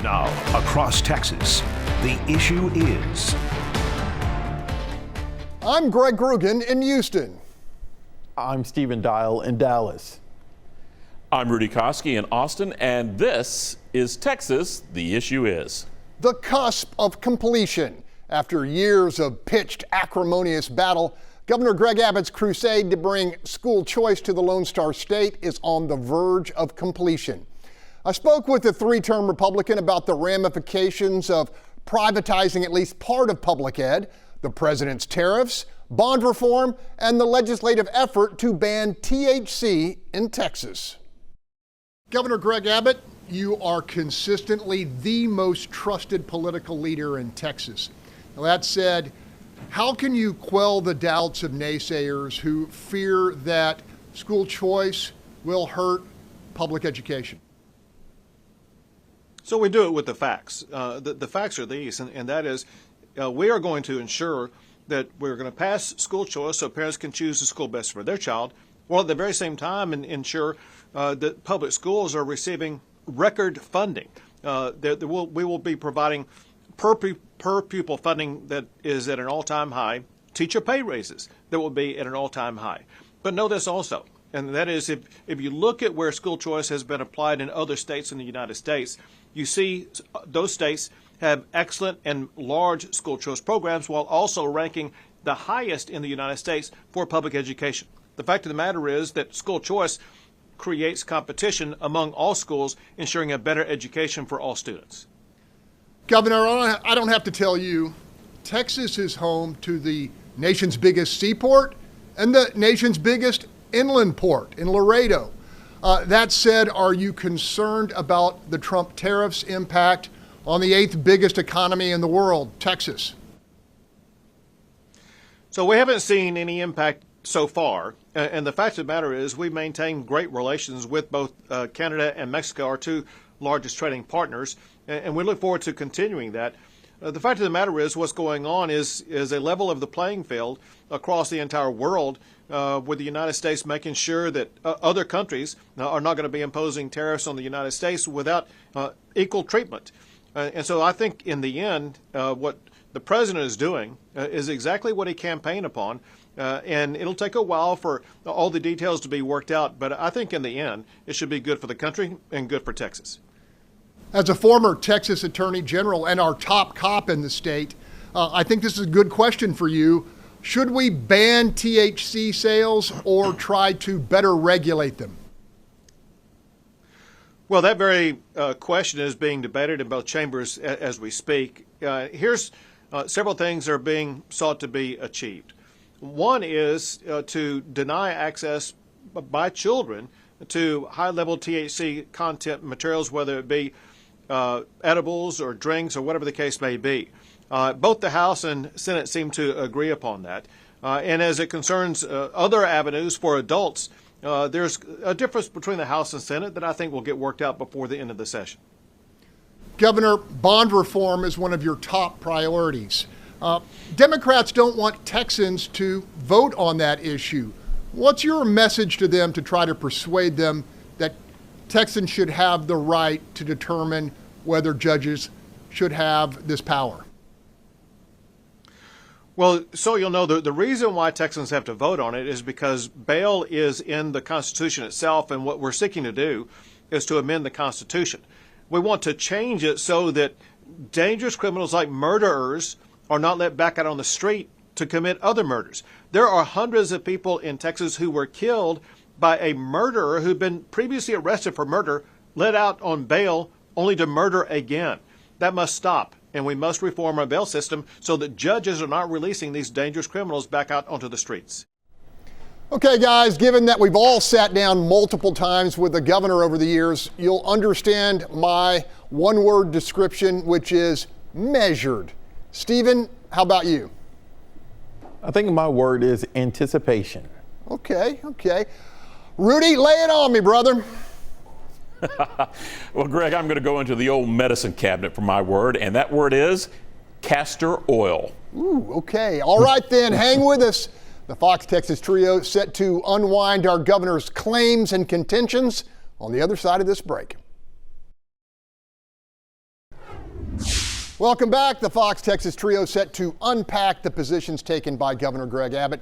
Now, across Texas, the issue is. I'm Greg Grugan in Houston. I'm Stephen Dial in Dallas. I'm Rudy Koski in Austin, and this is Texas, the issue is. The cusp of completion. After years of pitched, acrimonious battle, Governor Greg Abbott's crusade to bring school choice to the Lone Star State is on the verge of completion. I spoke with the three-term Republican about the ramifications of privatizing at least part of public ed, the president's tariffs, bond reform, and the legislative effort to ban THC in Texas. Governor Greg Abbott, you are consistently the most trusted political leader in Texas. Now, that said, how can you quell the doubts of naysayers who fear that school choice will hurt public education? So we do it with the facts. The facts are these, and that is we are going to ensure that we're going to pass school choice so parents can choose the school best for their child, while at the very same time ensure that public schools are receiving record funding. We will be providing per pupil funding that is at an all-time high, teacher pay raises that will be at an all-time high. But know this also, and that is if you look at where school choice has been applied in other states in the United States, you see those states have excellent and large school choice programs while also ranking the highest in the United States for public education. The fact of the matter is that school choice creates competition among all schools, ensuring a better education for all students. Governor, I don't have to tell you, Texas is home to the nation's biggest seaport and the nation's biggest inland port in Laredo. That said, are you concerned about the Trump tariffs' impact on the eighth biggest economy in the world, Texas? So we haven't seen any impact so far. And the fact of the matter is we maintain great relations with both Canada and Mexico, our two largest trading partners, and we look forward to continuing that. The fact of the matter is what's going on is a level of the playing field across the entire world, with the United States making sure that other countries are not going to be imposing tariffs on the United States without equal treatment. And so I think in the end, what the president is doing is exactly what he campaigned upon. And it'll take a while for all the details to be worked out. But I think in the end, it should be good for the country and good for Texas. As a former Texas Attorney General and our top cop in the state, I think this is a good question for you. Should we ban THC sales or try to better regulate them? Well, that very question is being debated in both chambers as we speak. Here's several things that are being sought to be achieved. One is to deny access by children to high-level THC content materials, whether it be edibles or drinks or whatever the case may be. Both the House and Senate seem to agree upon that. And as it concerns other avenues for adults, there's a difference between the House and Senate that I think will get worked out before the end of the session. Governor, bond reform is one of your top priorities. Democrats don't want Texans to vote on that issue. What's your message to them to try to persuade them that Texans should have the right to determine whether judges should have this power? Well, so you'll know the reason why Texans have to vote on it is because bail is in the Constitution itself, and what we're seeking to do is to amend the Constitution. We want to change it so that dangerous criminals like murderers are not let back out on the street to commit other murders. There are hundreds of people in Texas who were killed by a murderer who'd been previously arrested for murder, let out on bail, only to murder again. That must stop, and we must reform our bail system so that judges are not releasing these dangerous criminals back out onto the streets. Okay, guys, given that we've all sat down multiple times with the governor over the years, you'll understand my one-word description, which is measured. Stephen, how about you? I think my word is anticipation. Okay. Rudy, lay it on me, brother. Well, Greg, I'm going to go into the old medicine cabinet for my word, and that word is castor oil. Ooh, okay. All right, then, hang with us. The Fox Texas Trio set to unwind our governor's claims and contentions on the other side of this break. Welcome back. The Fox Texas Trio set to unpack the positions taken by Governor Greg Abbott.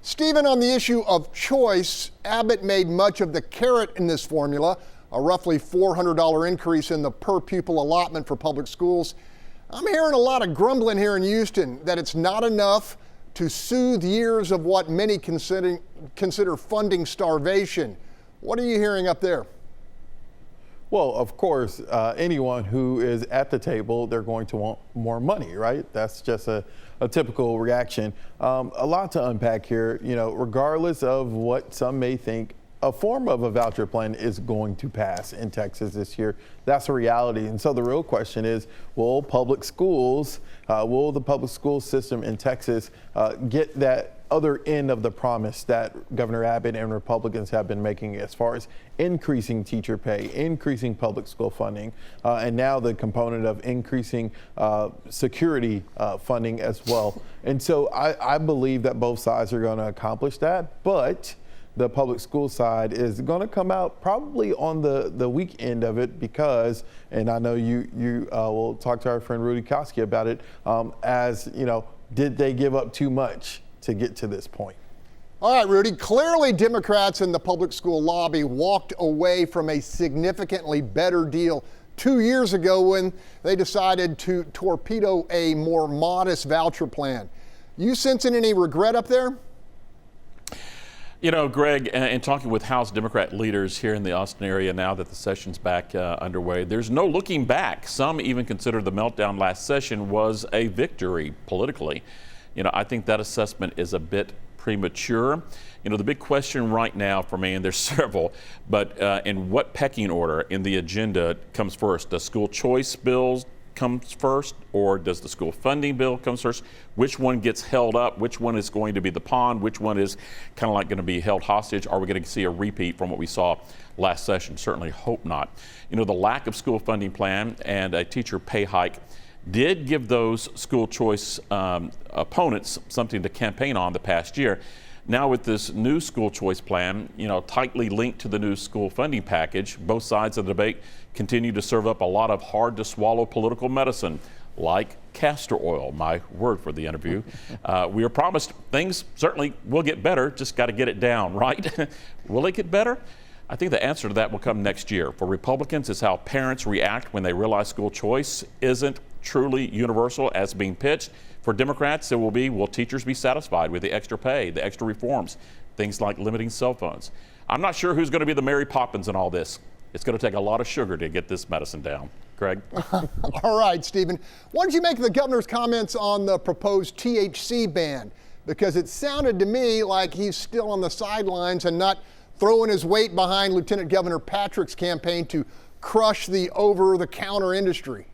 Stephen, on the issue of choice, Abbott made much of the carrot in this formula, a roughly $400 increase in the per pupil allotment for public schools. I'm hearing a lot of grumbling here in Houston that it's not enough to soothe years of what many consider funding starvation. What are you hearing up there? Well, of course, anyone who is at the table, they're going to want more money, right? That's just a typical reaction. A lot to unpack here, regardless of what some may think, a form of a voucher plan is going to pass in Texas this year. That's a reality. And so the real question is, will the public school system in Texas get that other end of the promise that Governor Abbott and Republicans have been making as far as increasing teacher pay, increasing public school funding, and now the component of increasing security funding as well. And so I believe that both sides are going to accomplish that, but the public school side is going to come out probably on the weak end of it because, and I know you will talk to our friend Rudy Koski about it, did they give up too much to get to this point? All right, Rudy, clearly Democrats in the public school lobby walked away from a significantly better deal 2 years ago when they decided to torpedo a more modest voucher plan. You sensing any regret up there? Greg, in talking with House Democrat leaders here in the Austin area now that the session's back underway, there's no looking back. Some even consider the meltdown last session was a victory politically. I think that assessment is a bit premature. The big question right now for me, and there's several, but in what pecking order in the agenda comes first? Does school choice bills comes first, or does the school funding bill comes first? Which one gets held up? Which one is going to be the pawn? Which one is kind of like going to be held hostage? Are we going to see a repeat from what we saw last session? Certainly hope not. The lack of school funding plan and a teacher pay hike did give those school choice opponents something to campaign on the past year. Now with this new school choice plan, tightly linked to the new school funding package, both sides of the debate continue to serve up a lot of hard to swallow political medicine, like castor oil, my word for the interview. We are promised things certainly will get better, just got to get it down, right? Will it get better? I think the answer to that will come next year. For Republicans, it's how parents react when they realize school choice isn't truly universal as being pitched. For Democrats, it will be, will teachers be satisfied with the extra pay, the extra reforms, things like limiting cell phones? I'm not sure who's going to be the Mary Poppins in all this. It's going to take a lot of sugar to get this medicine down. Greg? All right, Stephen. What did you make of the governor's comments on the proposed THC ban? Because it sounded to me like he's still on the sidelines and not throwing his weight behind Lieutenant Governor Patrick's campaign to crush the over-the-counter industry.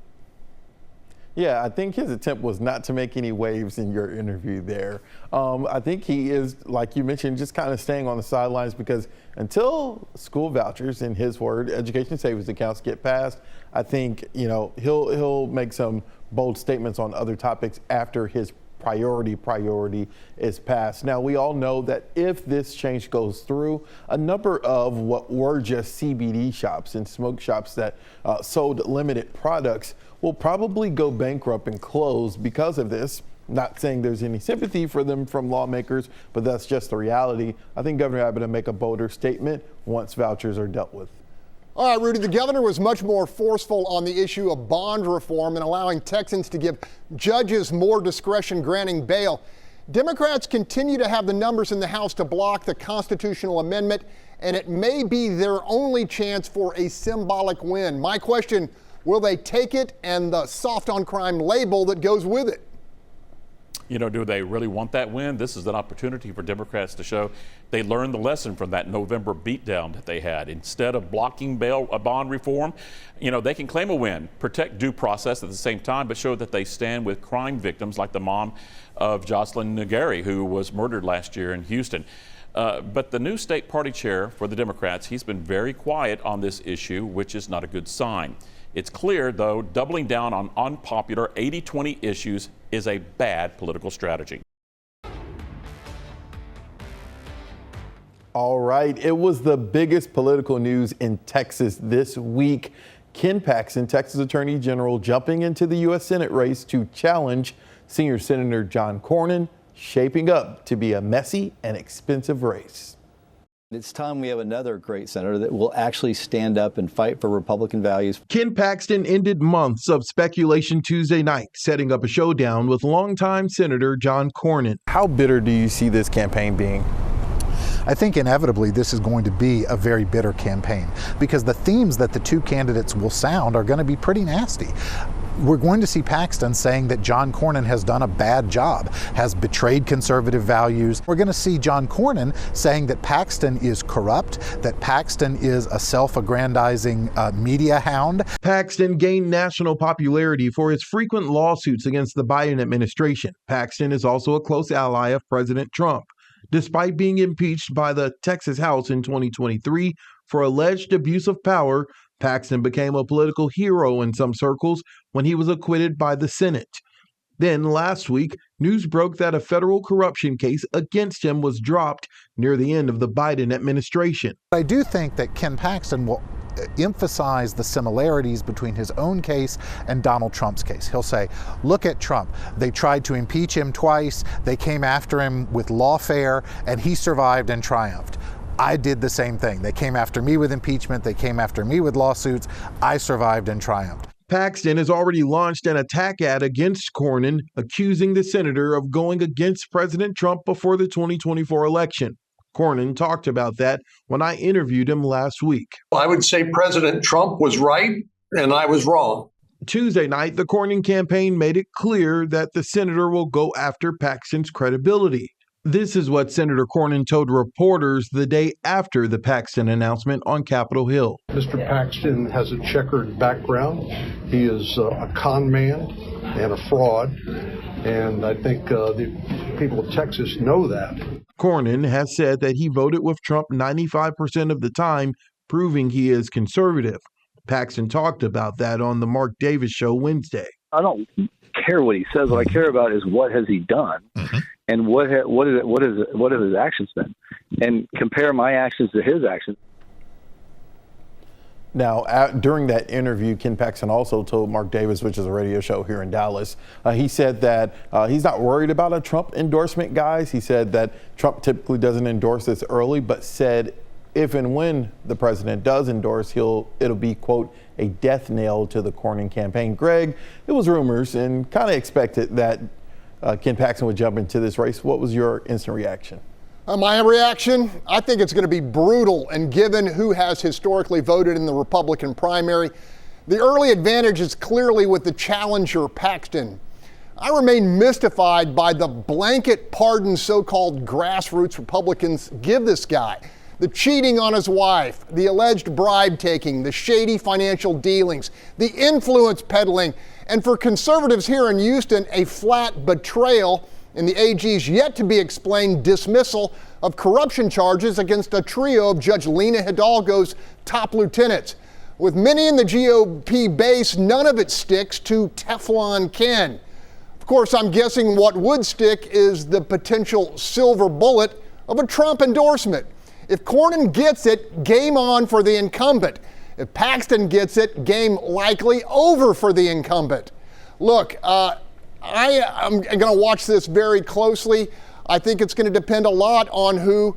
Yeah, I think his attempt was not to make any waves in your interview there. I think he is, like you mentioned, just kind of staying on the sidelines because until school vouchers, in his word, education savings accounts get passed, I think, he'll make some bold statements on other topics after his priority is passed. Now, we all know that if this change goes through, a number of what were just CBD shops and smoke shops that sold limited products will probably go bankrupt and close because of this. Not saying there's any sympathy for them from lawmakers, but that's just the reality. I think Governor Abbott will make a bolder statement once vouchers are dealt with. All right, Rudy, the governor was much more forceful on the issue of bond reform and allowing Texans to give judges more discretion granting bail. Democrats continue to have the numbers in the House to block the constitutional amendment, and it may be their only chance for a symbolic win. My question, will they take it and the soft on crime label that goes with it? Do they really want that win? This is an opportunity for Democrats to show they learned the lesson from that November beatdown that they had. Instead of blocking bond reform, they can claim a win, protect due process at the same time, but show that they stand with crime victims like the mom of Jocelyn Nagari, who was murdered last year in Houston. But the new state party chair for the Democrats, he's been very quiet on this issue, which is not a good sign. It's clear, though, doubling down on unpopular 80-20 issues is a bad political strategy. All right, it was the biggest political news in Texas this week. Ken Paxton, Texas Attorney General, jumping into the U.S. Senate race to challenge senior Senator John Cornyn, shaping up to be a messy and expensive race. It's time we have another great senator that will actually stand up and fight for Republican values. Ken Paxton ended months of speculation Tuesday night, setting up a showdown with longtime Senator John Cornyn. How bitter do you see this campaign being? I think inevitably this is going to be a very bitter campaign because the themes that the two candidates will sound are going to be pretty nasty. We're going to see Paxton saying that John Cornyn has done a bad job, has betrayed conservative values. We're going to see John Cornyn saying that Paxton is corrupt, that Paxton is a self-aggrandizing media hound. Paxton gained national popularity for his frequent lawsuits against the Biden administration. Paxton is also a close ally of President Trump. Despite being impeached by the Texas House in 2023 for alleged abuse of power, Paxton became a political hero in some circles when he was acquitted by the Senate. Then last week, news broke that a federal corruption case against him was dropped near the end of the Biden administration. I do think that Ken Paxton will emphasize the similarities between his own case and Donald Trump's case. He'll say, look at Trump. They tried to impeach him twice. They came after him with lawfare, and he survived and triumphed. I did the same thing. They came after me with impeachment. They came after me with lawsuits. I survived and triumphed. Paxton has already launched an attack ad against Cornyn, accusing the senator of going against President Trump before the 2024 election. Cornyn talked about that when I interviewed him last week. I would say President Trump was right and I was wrong. Tuesday night, the Cornyn campaign made it clear that the senator will go after Paxton's credibility. This is what Senator Cornyn told reporters the day after the Paxton announcement on Capitol Hill. Mr. Paxton has a checkered background. He is a con man and a fraud, and I think the people of Texas know that. Cornyn has said that he voted with Trump 95% of the time, proving he is conservative. Paxton talked about that on the Mark Davis Show Wednesday. I don't care what he says. What I care about is what has he done, and what have his actions been, and compare my actions to his actions. Now, during that interview, Ken Paxton also told Mark Davis, which is a radio show here in Dallas, he said that he's not worried about a Trump endorsement, guys. He said that Trump typically doesn't endorse this early, but said if and when the president does endorse, it'll be, quote, a death nail to the Cornyn campaign. Greg, it was rumors and kind of expected that Ken Paxton would jump into this race. What was your instant reaction? My reaction, I think it's going to be brutal, and given who has historically voted in the Republican primary, the early advantage is clearly with the challenger, Paxton. I remain mystified by the blanket pardon so-called grassroots Republicans give this guy. The cheating on his wife, the alleged bribe taking, the shady financial dealings, the influence peddling, and for conservatives here in Houston, a flat betrayal in the AG's yet-to-be-explained dismissal of corruption charges against a trio of Judge Lena Hidalgo's top lieutenants. With many in the GOP base, none of it sticks to Teflon Ken. Of course, I'm guessing what would stick is the potential silver bullet of a Trump endorsement. If Cornyn gets it, game on for the incumbent. If Paxton gets it, game likely over for the incumbent. Look, I am going to watch this very closely. I think it's going to depend a lot on who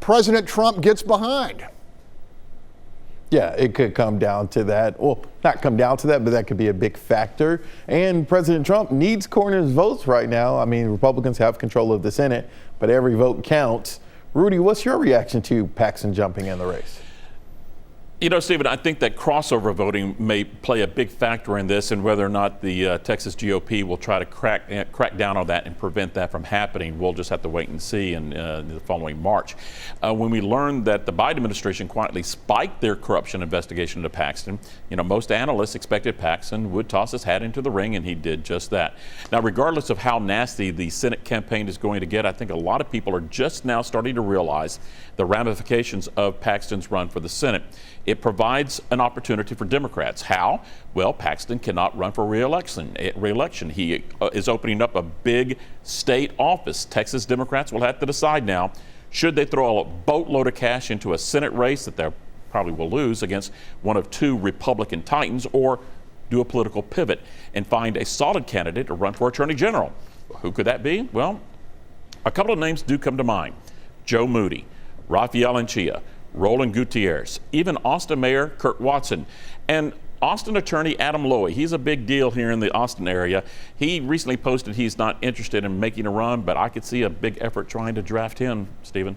President Trump gets behind. Yeah, it could come down to that. Well, not come down to that, but that could be a big factor. And President Trump needs Cornyn's votes right now. I mean, Republicans have control of the Senate, but every vote counts. Rudy, what's your reaction to Paxton jumping in the race? You know, Stephen, I think that crossover voting may play a big factor in this, and whether or not the Texas GOP will try to crack down on that and prevent that from happening. We'll just have to wait and see in the following March. When we learned that the Biden administration quietly spiked their corruption investigation into Paxton, you know, most analysts expected Paxton would toss his hat into the ring, and he did just that. Now, regardless of how nasty the Senate campaign is going to get, I think a lot of people are just now starting to realize the ramifications of Paxton's run for the Senate. It provides an opportunity for Democrats. How? Well, Paxton cannot run for re-election. He is opening up a big state office. Texas Democrats will have to decide now, should they throw a boatload of cash into a Senate race that they're probably will lose against one of two Republican titans, or do a political pivot and find a solid candidate to run for Attorney General. Who could that be? Well, a couple of names do come to mind. Joe Moody, Rafael Anchia, Roland Gutierrez, even Austin Mayor Kurt Watson, and Austin attorney Adam Lowy. He's a big deal here in the Austin area. He recently posted he's not interested in making a run, but I could see a big effort trying to draft him, Stephen.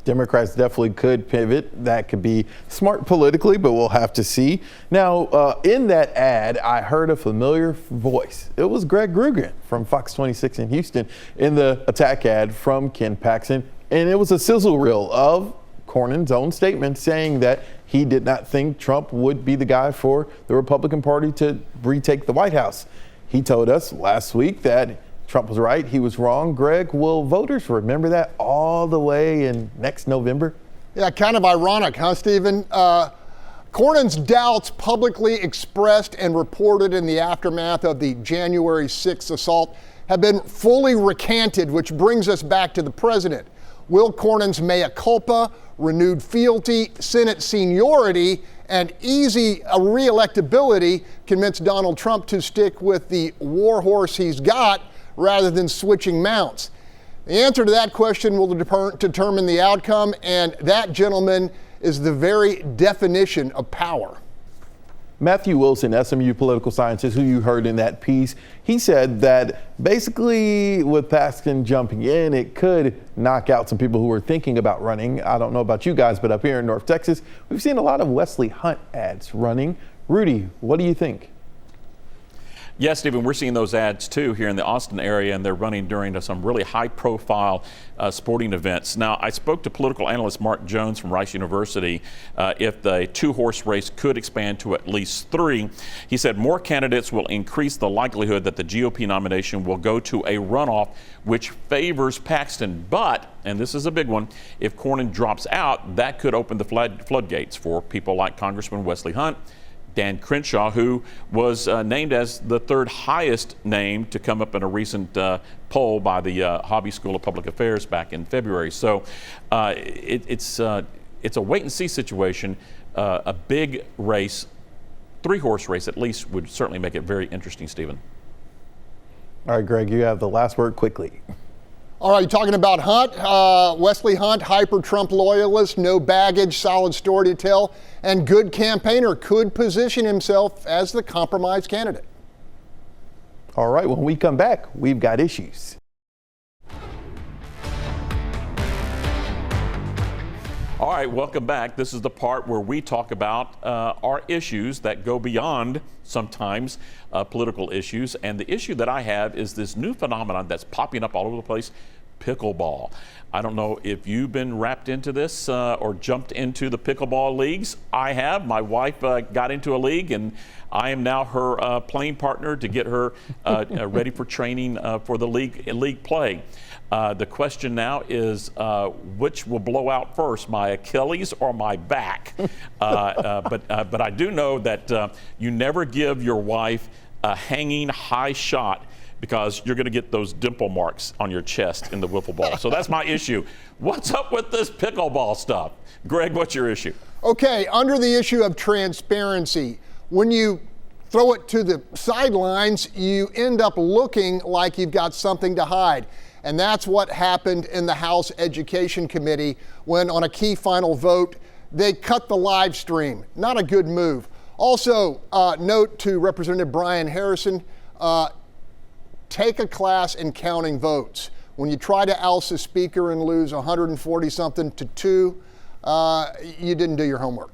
Democrats definitely could pivot. That could be smart politically, but we'll have to see. Now, in that ad, I heard a familiar voice. It was Greg Abbott from Fox 26 in Houston in the attack ad from Ken Paxton. And it was a sizzle reel of Cornyn's own statement saying that he did not think Trump would be the guy for the Republican Party to retake the White House. He told us last week that Trump was right, he was wrong. Greg, will voters remember that all the way in next November? Yeah, kind of ironic, huh, Stephen? Cornyn's doubts publicly expressed and reported in the aftermath of the January 6th assault have been fully recanted, which brings us back to the president. Will Cornyn's mea culpa, renewed fealty, Senate seniority, and easy re-electability convince Donald Trump to stick with the war horse he's got rather than switching mounts? The answer to that question will determine the outcome, and that, gentleman, is the very definition of power. Matthew Wilson, SMU political scientist, who you heard in that piece, he said that basically with Paxton jumping in, it could knock out some people who were thinking about running. I don't know about you guys, but up here in North Texas, we've seen a lot of Wesley Hunt ads running. Rudy, what do you think? Yes, Stephen, we're seeing those ads too here in the Austin area, and they're running during some really high-profile sporting events. Now, I spoke to political analyst Mark Jones from Rice University if the two-horse race could expand to at least three. He said more candidates will increase the likelihood that the GOP nomination will go to a runoff, which favors Paxton. But, and this is a big one, if Cornyn drops out, that could open the floodgates for people like Congressman Wesley Hunt, Dan Crenshaw, who was named as the third highest name to come up in a recent poll by the Hobby School of Public Affairs back in February. So it's a wait-and-see situation. A big race, three-horse race at least, would certainly make it very interesting, Stephen. All right, Greg, you have the last word quickly. All right, talking about Hunt, Wesley Hunt, hyper-Trump loyalist, no baggage, solid story to tell, and good campaigner, could position himself as the compromise candidate. All right, when we come back, we've got issues. All right, welcome back. This is the part where we talk about our issues that go beyond sometimes political issues. And the issue that I have is this new phenomenon that's popping up all over the place, pickleball. I don't know if you've been wrapped into this or jumped into the pickleball leagues. I have. My wife got into a league, and I am now her playing partner to get her ready for training for the league play. The question now is which will blow out first, my Achilles or my back? But I do know that you never give your wife a hanging high shot, because you're going to get those dimple marks on your chest in the wiffle ball. So that's my issue. What's up with this pickleball stuff? Greg, what's your issue? Okay, under the issue of transparency, when you throw it to the sidelines, you end up looking like you've got something to hide. And that's what happened in the House Education Committee when, on a key final vote, they cut the live stream. Not a good move. Also, note to Representative Brian Harrison, take a class in counting votes. When you try to oust the speaker and lose 140-something to 2, you didn't do your homework.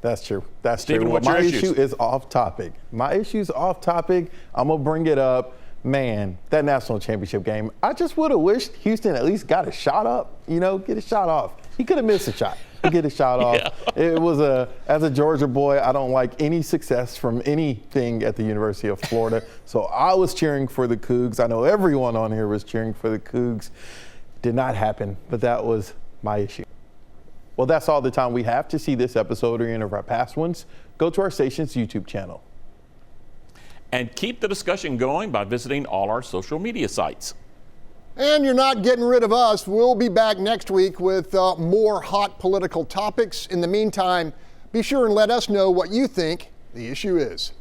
That's true. That's Stephen, true. what's My your issue issues? is off topic. My issue's off topic. I'm going to bring it up. Man, that national championship game, I just would have wished Houston at least got a shot up, get a shot off. He could have missed a shot. To get a shot off. Yeah. It was as a Georgia boy, I don't like any success from anything at the University of Florida. So I was cheering for the Cougs. I know everyone on here was cheering for the Cougs. Did not happen, but that was my issue. Well, that's all the time we have. To see this episode or any of our past ones, go to our station's YouTube channel. And keep the discussion going by visiting all our social media sites. And you're not getting rid of us. We'll be back next week with more hot political topics. In the meantime, be sure and let us know what you think the issue is.